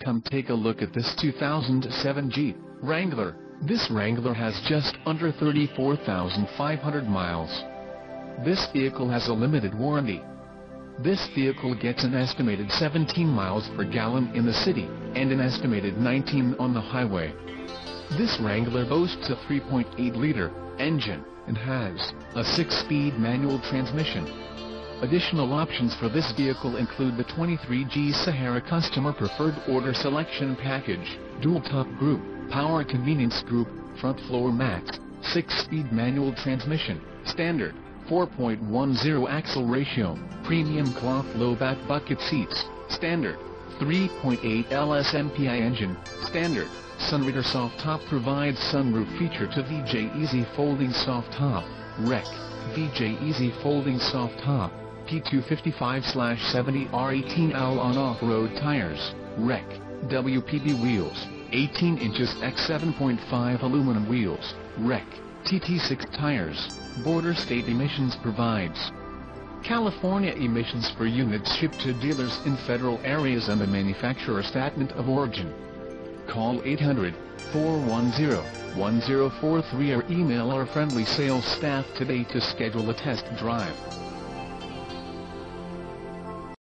Come take a look at this 2007 Jeep Wrangler. This Wrangler has just under 34,500 miles. This vehicle has a limited warranty. This vehicle gets an estimated 17 miles per gallon in the city, and an estimated 19 on the highway. This Wrangler boasts a 3.8-liter engine, and has a 6-speed manual transmission. Additional options for this vehicle include the 23G Sahara Customer Preferred Order Selection Package, Dual Top Group, Power Convenience Group, Front Floor Mats, 6-speed manual transmission, Standard, 4.10 axle ratio, Premium Cloth Low Back Bucket Seats, Standard, 3.8 LSMPI engine, Standard. Sunreader Soft Top provides sunroof feature to VJ Easy Folding Soft Top, Rec. VJ Easy Folding Soft Top, P255/70R18L on off-road tires, Rec. WPB wheels, 18 inches x 7.5 aluminum wheels, Rec. TT6 tires. Border State Emissions provides California emissions for units shipped to dealers in federal areas and the manufacturer statement of origin. Call 800-410-1043 or email our friendly sales staff today to schedule a test drive.